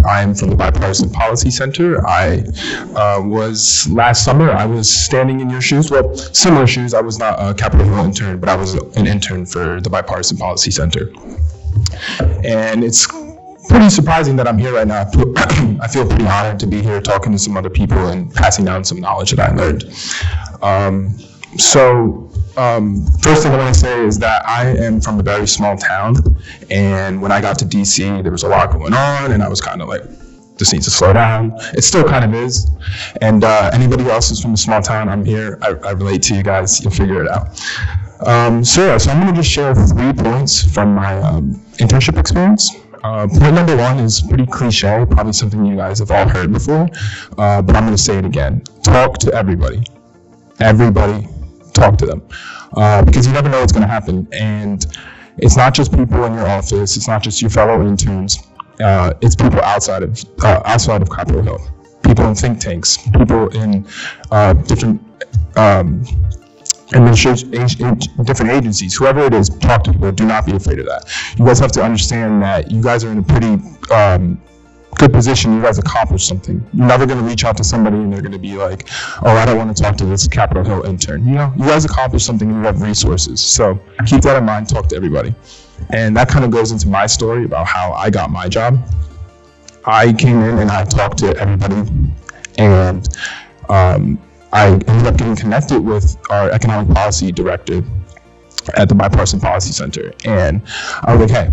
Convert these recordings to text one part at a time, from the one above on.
I'm from the Bipartisan Policy Center. Last summer, I was standing in your shoes, well, similar shoes. I was not a Capitol Hill intern, but I was an intern for the Bipartisan Policy Center. And it's pretty surprising that I'm here right now. I feel pretty honored to be here talking to some other people and passing down some knowledge that I learned. First thing I want to say is that I am from a very small town, and when I got to DC, there was a lot going on, and I was kind of like, this needs to slow down. It still kind of is. And anybody else who's from a small town, I'm here. I relate to you guys. You'll figure it out. So I'm going to just share 3 points from my internship experience. Point number 1 is pretty cliche, probably something you guys have all heard before, but I'm going to say it again. Talk to everybody. Everybody, talk to them. Because you never know what's going to happen. And it's not just people in your office. It's not just your fellow interns. It's people outside of Capitol Hill. People in think tanks. People in different different agencies, whoever it is, talk to people. Do not be afraid of that. You guys have to understand that you guys are in a pretty good position. You guys accomplished something. You're never going to reach out to somebody and they're going to be like, oh, I don't want to talk to this Capitol Hill intern. You know, you guys accomplished something and you have resources. So keep that in mind, talk to everybody. And that kind of goes into my story about how I got my job. I came in and I talked to everybody, and I ended up getting connected with our economic policy director at the Bipartisan Policy Center. And I was like, hey,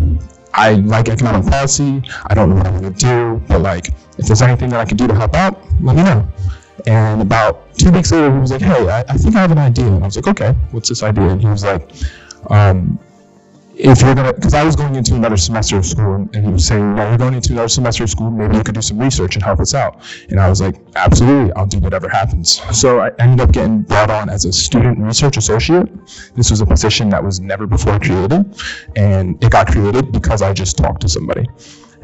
I like economic policy. I don't know what I'm going to do, but like, if there's anything that I can do to help out, let me know. And about 2 weeks later, he was like, hey, I think I have an idea. And I was like, okay, what's this idea? And he was like, if you're because I was going into another semester of school, and he was saying, well, you're going into another semester of school, maybe you could do some research and help us out. And I was like, absolutely, I'll do whatever happens. So I ended up getting brought on as a student research associate. This was a position that was never before created, and it got created because I just talked to somebody.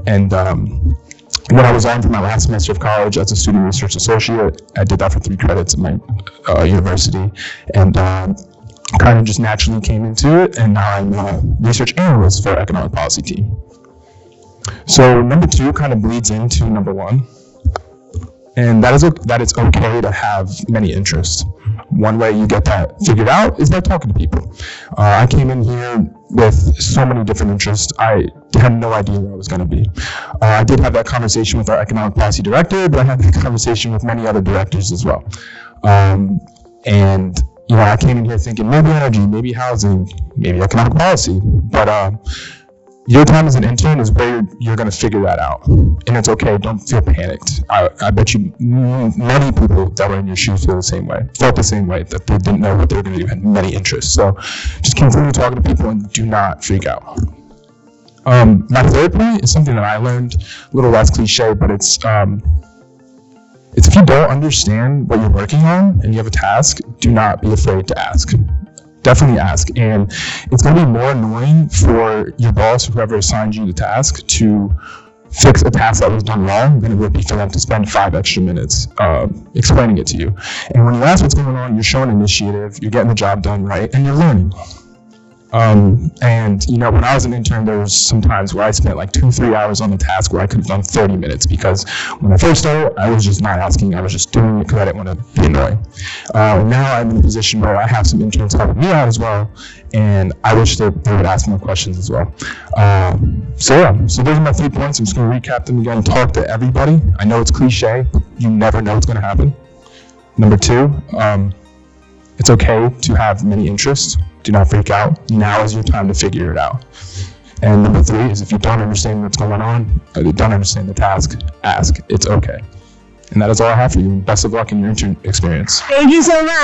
And when I was on for my last semester of college as a student research associate, I did that for 3 credits at my university, and kind of just naturally came into it, and now I'm a research analyst for our economic policy team. So number 2 kind of bleeds into number 1, and that it's okay to have many interests. One way you get that figured out is by talking to people. I came in here with so many different interests. I had no idea where I was going to be. I did have that conversation with our economic policy director, but I had that conversation with many other directors as well. And you know, I came in here thinking maybe energy, maybe housing, maybe economic policy, but your time as an intern is where you're going to figure that out, and it's okay. Don't feel panicked. I bet you many people that were in your shoes felt the same way, that they didn't know what they were going to do, had many interests. So just continue talking to people and do not freak out. My 3rd point is something that I learned, a little less cliche, but it's if you don't understand what you're working on and you have a task, do not be afraid to ask. Definitely ask. And it's going to be more annoying for your boss, whoever assigned you the task, to fix a task that was done wrong than it would be for them to spend 5 extra minutes explaining it to you. And when you ask what's going on, you're showing initiative, you're getting the job done right, and you're learning. And you know, when I was an intern, there was some times where I spent like 2-3 hours on the task where I could have done 30 minutes, because when I first started, I was just not asking, I was just doing it because I didn't want to be annoying. Now I'm in a position where I have some interns helping me out as well, and I wish they would ask more questions as well. So those are my 3 points. I'm just going to recap them again. Talk to everybody. I know it's cliche, but you never know what's going to happen. Number 2, it's okay to have many interests. Do not freak out. Now is your time to figure it out. And number 3 is if you don't understand what's going on, or you don't understand the task, ask. It's okay. And that is all I have for you. Best of luck in your intern experience. Thank you so much.